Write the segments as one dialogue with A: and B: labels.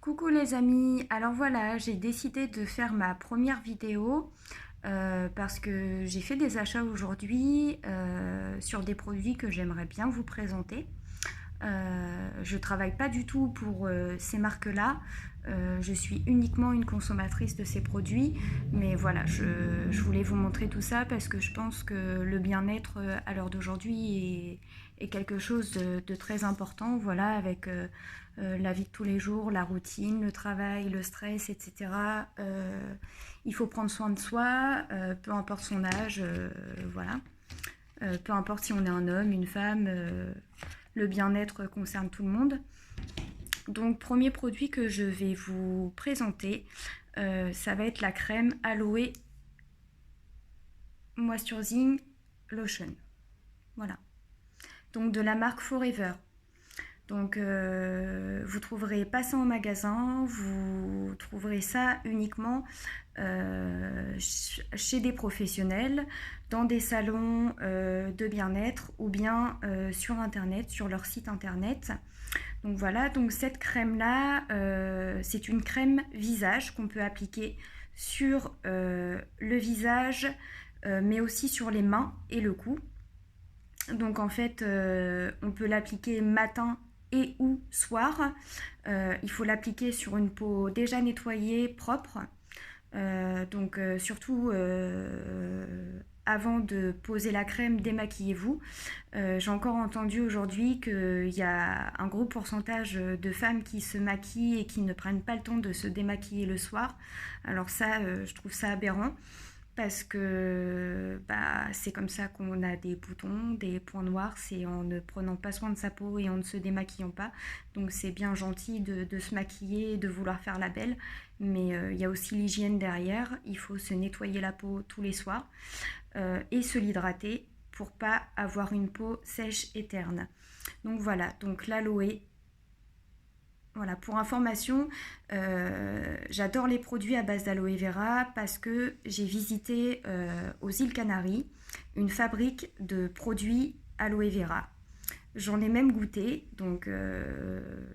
A: Coucou les amis, alors voilà, j'ai décidé de faire ma première vidéo parce que j'ai fait des achats aujourd'hui sur des produits que j'aimerais bien vous présenter. Je travaille pas du tout pour ces marques-là. Je suis uniquement une consommatrice de ces produits. Mais voilà, je voulais vous montrer tout ça parce que je pense que le bien-être à l'heure d'aujourd'hui est quelque chose de très important. Voilà, avec la vie de tous les jours, la routine, le travail, le stress, etc. Il faut prendre soin de soi, peu importe son âge. Voilà. Peu importe si on est un homme, une femme, le bien-être concerne tout le monde. Donc, premier produit que je vais vous présenter, ça va être la crème Aloe Moisturizing Lotion. Voilà. Donc, de la marque Forever. Donc, vous trouverez pas ça en magasin, vous trouverez ça uniquement chez des professionnels, dans des salons de bien-être ou bien sur internet, sur leur site internet. Donc voilà, donc cette crème-là, c'est une crème visage qu'on peut appliquer sur le visage, mais aussi sur les mains et le cou. Donc en fait, on peut l'appliquer matin et ou soir. Il faut l'appliquer sur une peau déjà nettoyée, propre. Surtout avant de poser la crème, démaquillez-vous. J'ai encore entendu aujourd'hui qu'il y a un gros pourcentage de femmes qui se maquillent et qui ne prennent pas le temps de se démaquiller le soir. Alors ça, je trouve ça aberrant parce que c'est comme ça qu'on a des boutons, des points noirs, c'est en ne prenant pas soin de sa peau et en ne se démaquillant pas. Donc c'est bien gentil de se maquiller et de vouloir faire la belle, mais il y a aussi l'hygiène derrière, il faut se nettoyer la peau tous les soirs et se l'hydrater pour pas avoir une peau sèche et terne. Donc voilà, donc l'aloe. Voilà, pour information, j'adore les produits à base d'aloe vera parce que j'ai visité aux îles Canaries une fabrique de produits aloe vera. J'en ai même goûté, donc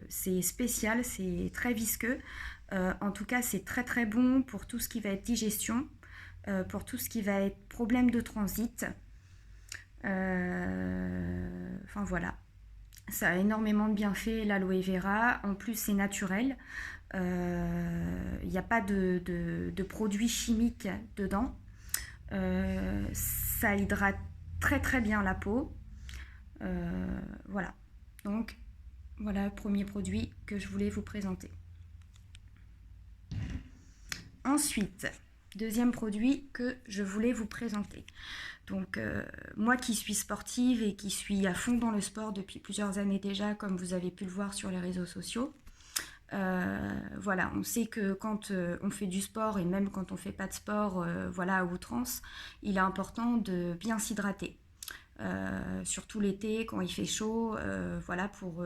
A: c'est spécial, c'est très visqueux. En tout cas, c'est très très bon pour tout ce qui va être digestion, pour tout ce qui va être problème de transit. Enfin voilà. Ça a énormément de bienfaits, l'aloe vera. En plus, c'est naturel. Il n'y a pas de produits chimiques dedans. Ça hydrate très très bien la peau. Voilà. Donc, voilà le premier produit que je voulais vous présenter. Ensuite, deuxième produit que je voulais vous présenter. Donc moi qui suis sportive et qui suis à fond dans le sport depuis plusieurs années déjà, comme vous avez pu le voir sur les réseaux sociaux, voilà, on sait que quand on fait du sport et même quand on fait pas de sport, voilà, à outrance, il est important de bien s'hydrater. Surtout l'été quand il fait chaud, voilà, pour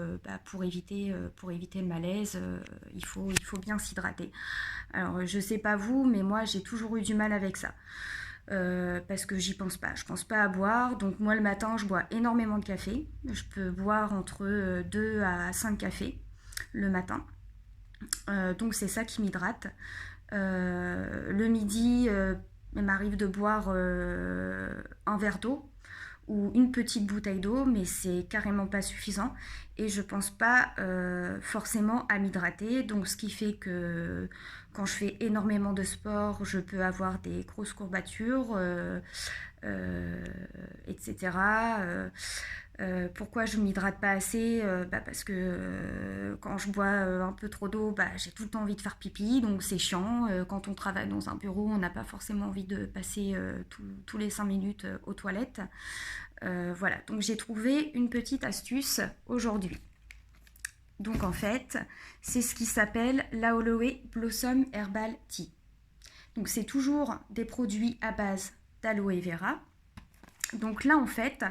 A: éviter le malaise, il faut bien s'hydrater. Alors je sais pas vous, mais moi j'ai toujours eu du mal avec ça. Parce que j'y pense pas. Je pense pas à boire. Donc moi le matin je bois énormément de café. Je peux boire entre 2 à 5 cafés le matin. Donc c'est ça qui m'hydrate. Le midi, il m'arrive de boire un verre d'eau ou une petite bouteille d'eau, mais c'est carrément pas suffisant et je pense pas forcément à m'hydrater. Donc ce qui fait que quand je fais énormément de sport, je peux avoir des grosses courbatures, etc. Pourquoi je ne m'hydrate pas assez, parce que quand je bois un peu trop d'eau, j'ai tout le temps envie de faire pipi, donc c'est chiant. Quand on travaille dans un bureau, on n'a pas forcément envie de passer tous les 5 minutes aux toilettes. Voilà, donc j'ai trouvé une petite astuce aujourd'hui. Donc en fait, c'est ce qui s'appelle l'Aloe Blossom Herbal Tea. Donc c'est toujours des produits à base d'aloe vera. Donc là en fait,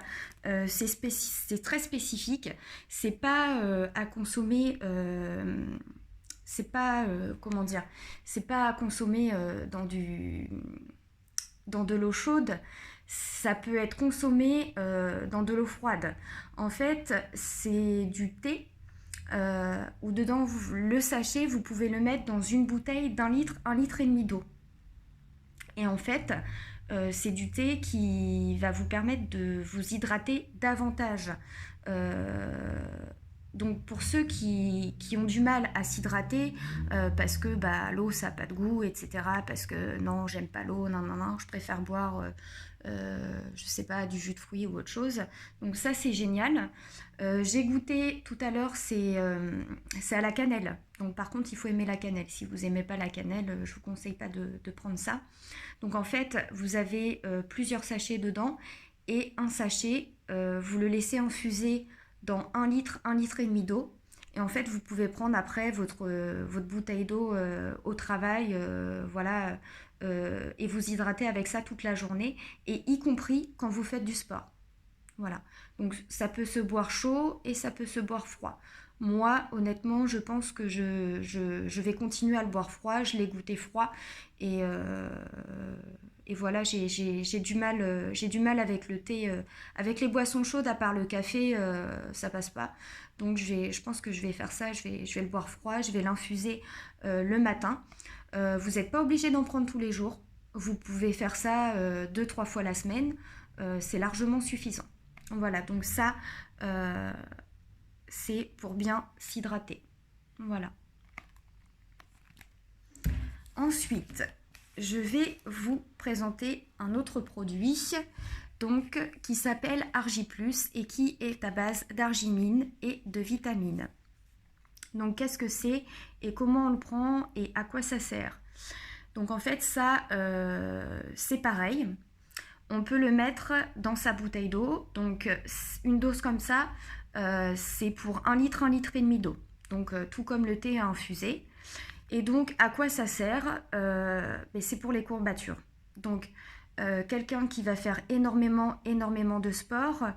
A: c'est très spécifique. C'est pas à consommer. C'est pas comment dire. C'est pas à consommer dans de l'eau chaude. Ça peut être consommé dans de l'eau froide. En fait, c'est du thé où dedans, le sachet, vous pouvez le mettre dans une bouteille d'1 litre, 1,5 litre d'eau. Et en fait, c'est du thé qui va vous permettre de vous hydrater davantage. Donc pour ceux qui ont du mal à s'hydrater parce que l'eau ça n'a pas de goût, etc. Parce que non, j'aime pas l'eau, non, je préfère boire je sais pas, du jus de fruits ou autre chose. Donc ça c'est génial. J'ai goûté tout à l'heure, c'est à la cannelle. Donc par contre il faut aimer la cannelle. Si vous n'aimez pas la cannelle, je vous conseille pas de prendre ça. Donc en fait vous avez plusieurs sachets dedans et un sachet, vous le laissez infuser dans 1 litre, 1,5 litre d'eau. Et en fait, vous pouvez prendre après votre bouteille d'eau au travail, voilà, et vous hydrater avec ça toute la journée, et y compris quand vous faites du sport. Voilà. Donc ça peut se boire chaud et ça peut se boire froid. Moi, honnêtement, je pense que je vais continuer à le boire froid. Je l'ai goûté froid et voilà, j'ai du mal avec le thé. Avec les boissons chaudes, à part le café, ça passe pas. Donc je pense que je vais faire ça. Je vais le boire froid. Je vais l'infuser le matin. Vous n'êtes pas obligé d'en prendre tous les jours. Vous pouvez faire ça 2-3 fois la semaine. C'est largement suffisant. Voilà, donc ça, c'est pour bien s'hydrater. Voilà. Ensuite, je vais vous présenter un autre produit donc, qui s'appelle Argi+ et qui est à base d'arginine et de vitamines. Donc, qu'est-ce que c'est et comment on le prend et à quoi ça sert? Donc, en fait, ça, c'est pareil. On peut le mettre dans sa bouteille d'eau. Donc, une dose comme ça, c'est pour 1 litre, 1,5 litre d'eau. Donc, tout comme le thé à infuser. Et donc, à quoi ça sert? C'est pour les courbatures. Donc, quelqu'un qui va faire énormément de sport,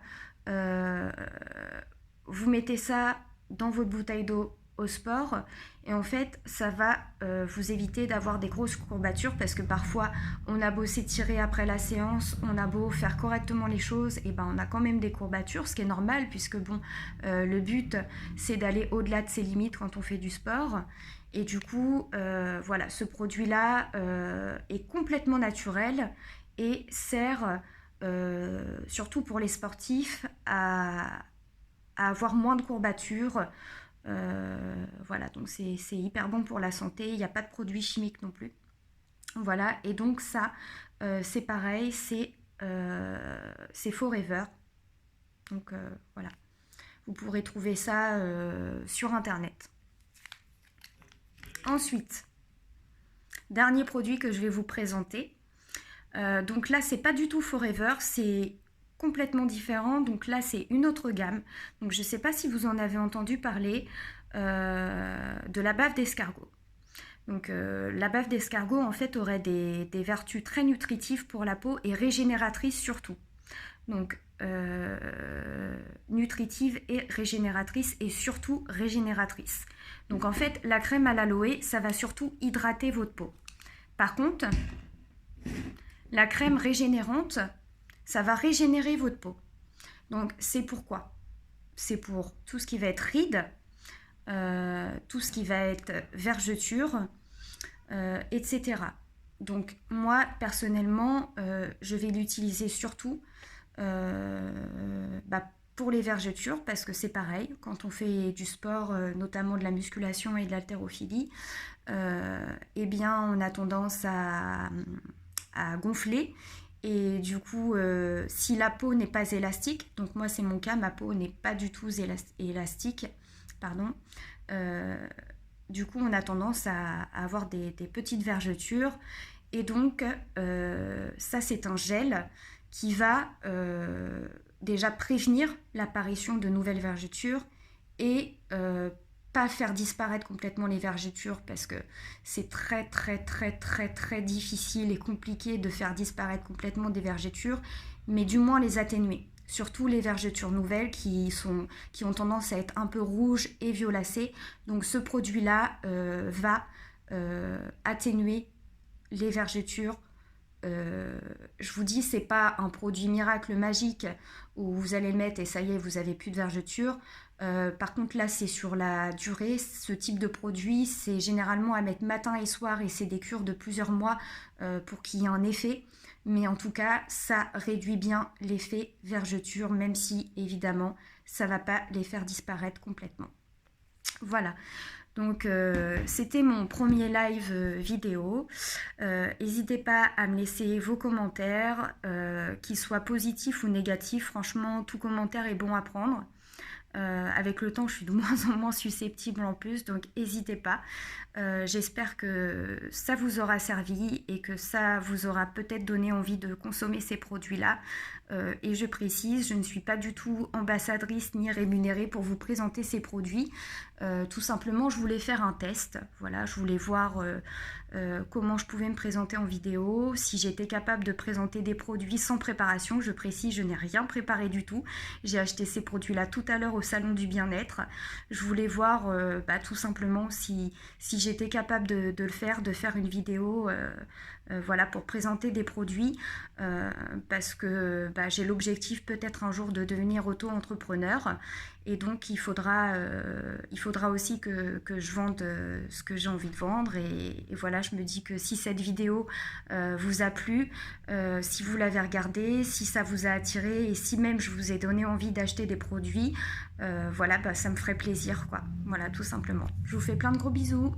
A: vous mettez ça dans votre bouteille d'eau au sport et en fait ça va vous éviter d'avoir des grosses courbatures parce que parfois on a beau s'étirer après la séance, on a beau faire correctement les choses et on a quand même des courbatures, ce qui est normal puisque le but c'est d'aller au-delà de ses limites quand on fait du sport et du coup voilà, ce produit là est complètement naturel et sert surtout pour les sportifs à avoir moins de courbatures. Voilà, donc c'est hyper bon pour la santé, il n'y a pas de produits chimiques non plus. Voilà, et donc ça, c'est pareil, c'est Forever. Donc voilà, vous pourrez trouver ça sur internet. Ensuite, dernier produit que je vais vous présenter. Donc là, c'est pas du tout Forever, c'est complètement différent. Donc là, c'est une autre gamme. Donc je ne sais pas si vous en avez entendu parler de la bave d'escargot. Donc la bave d'escargot, en fait, aurait des vertus très nutritives pour la peau et régénératrices surtout. Donc nutritive et régénératrice et surtout régénératrice. Donc en fait, la crème à l'aloe, ça va surtout hydrater votre peau. Par contre, la crème régénérante, ça va régénérer votre peau. Donc c'est pourquoi? C'est pour tout ce qui va être rides, tout ce qui va être vergeture, etc. Donc moi personnellement, je vais l'utiliser surtout pour les vergetures parce que c'est pareil, quand on fait du sport, notamment de la musculation et de l'haltérophilie, eh bien on a tendance à gonfler. Et du coup, si la peau n'est pas élastique, donc moi c'est mon cas, ma peau n'est pas du tout élastique, pardon, du coup on a tendance à avoir des petites vergetures. Et donc ça c'est un gel qui va déjà prévenir l'apparition de nouvelles vergetures et pas faire disparaître complètement les vergetures parce que c'est très difficile et compliqué de faire disparaître complètement des vergetures, mais du moins les atténuer. Surtout les vergetures nouvelles qui ont tendance à être un peu rouges et violacées. Donc ce produit-là va atténuer les vergetures. Je vous dis, c'est pas un produit miracle magique où vous allez le mettre et ça y est, vous avez plus de vergetures. Par contre là c'est sur la durée, ce type de produit c'est généralement à mettre matin et soir et c'est des cures de plusieurs mois pour qu'il y ait un effet. Mais en tout cas ça réduit bien l'effet vergeture, même si évidemment ça ne va pas les faire disparaître complètement. Voilà, donc c'était mon premier live vidéo. N'hésitez pas à me laisser vos commentaires, qu'ils soient positifs ou négatifs. Franchement, tout commentaire est bon à prendre. Avec le temps, je suis de moins en moins susceptible en plus, donc n'hésitez pas. J'espère que ça vous aura servi et que ça vous aura peut-être donné envie de consommer ces produits-là. Et je précise, je ne suis pas du tout ambassadrice ni rémunérée pour vous présenter ces produits. Tout simplement, je voulais faire un test. Voilà, je voulais voir comment je pouvais me présenter en vidéo, si j'étais capable de présenter des produits sans préparation. Je précise, je n'ai rien préparé du tout. J'ai acheté ces produits-là tout à l'heure au salon du bien-être. Je voulais voir tout simplement si j'étais capable de le faire, de faire une vidéo voilà, pour présenter des produits parce que j'ai l'objectif peut-être un jour de devenir auto-entrepreneur et donc il faudra aussi que je vende ce que j'ai envie de vendre et voilà, je me dis que si cette vidéo vous a plu, si vous l'avez regardée, si ça vous a attiré et si même je vous ai donné envie d'acheter des produits, voilà, ça me ferait plaisir quoi. Voilà, tout simplement. Je vous fais plein de gros bisous.